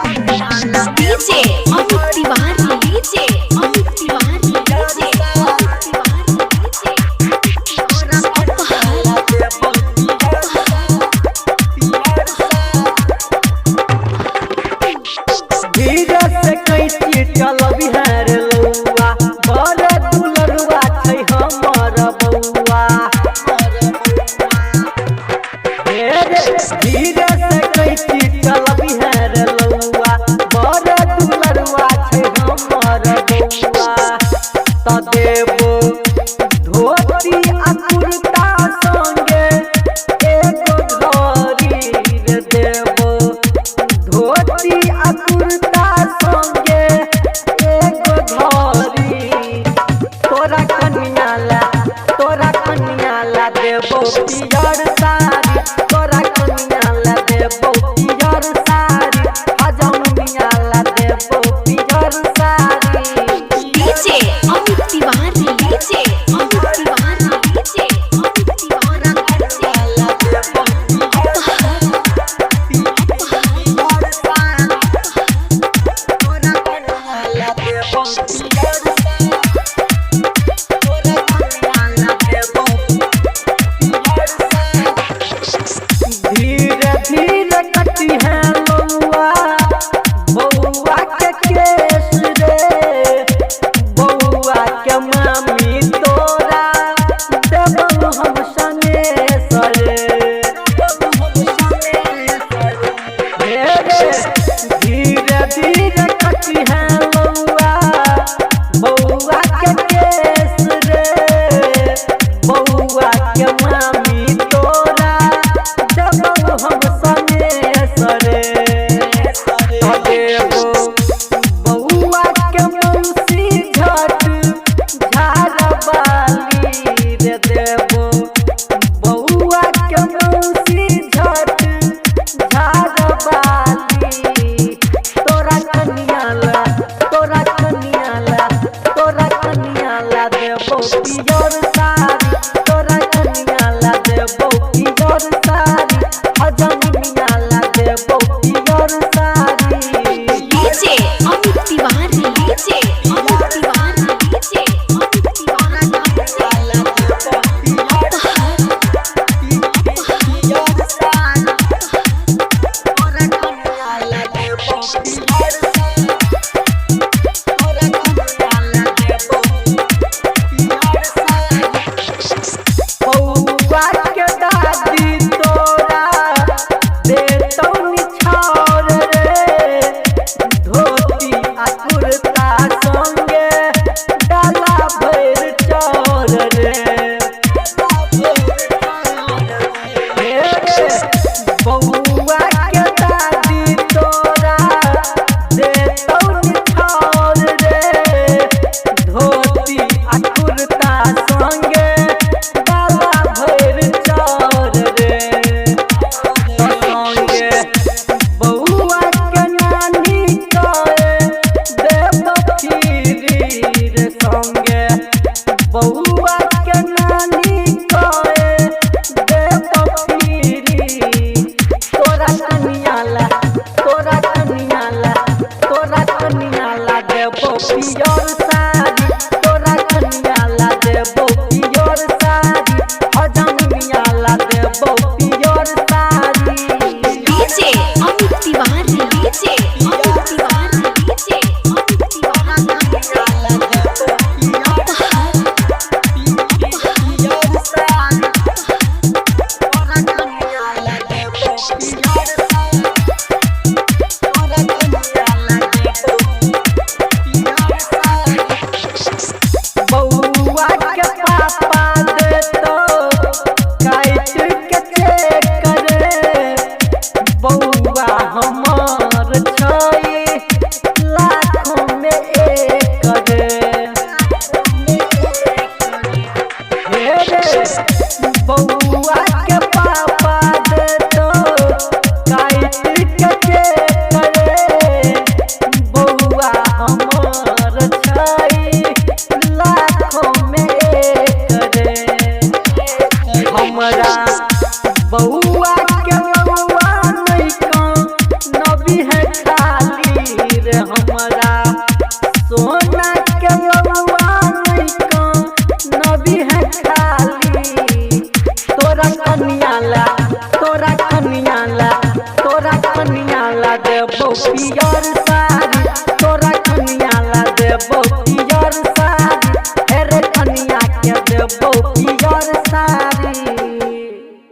DJ Amit Tiwari DJ Amit Tiwari DJ Amit Tiwari धीरे से कैसे चलबी है रे लौआ बड़े दुलरुआ छै हमर बौआ धीरे से कैसे चलबी है रे लौआ बड़े दुलरुआ छै हमर बौआ त देबो धोती आ कुर्ता संगे एगो घड़ी रे देबो धोती आ कुर्ता संगे एगो घड़ी तोरा कन्या ला देबो पियर साड़ी तोरा कन्या ला देबो पियर साड़ी हजमिया ला देबो पियर sari DJ Amit Tiwari DJ Amit Tiwari DJ Amit Tiwari धीरे धीरे कटी है बउआ बउआ के केस रे बउआ के मामी तोरा देबो हम सनेस रे धीरे धीरे कटी है बउआ बउआ के केस रे बउआ के मामी तोरा देबो हम सनेस रे देबो बउआ के मौसी झट झारबाली रे देबो बउआ के मौसी झट झारबाली तोरा कन्या ला देबो पियर साड़ी तोरा कन्या ला देबो पियर साड़ी हजमिया ला देबो पियर sari DJ Amit Tiwari DJ Amit Tiwari DJ Amit Tiwari बउआ के दादी तोरा देतौ निछावर रे धोती आ कुर्ता संगे डाला भैर चौर रे बउआ के दादी तोरा देतौ निछावर रे धोती आ कुर्ता संगे डाला भैर चौर रे संगे बउआ के नानी कहे देबो खीरी रे संगे बउआ के नानी कहे देबो खीरी तोरा कन्या ला देबो पियर साड़ी तोरा कन्या ला देबो पियर साड़ी हजमिया ला देबो पियर sari DJ Amit Tiwari DJ Amit Tiwari DJ Amit Tiwari बउआ के पापा देतो काट के चेक करे बउआ हमर छै लाखों में एक रे हे रे बउआ के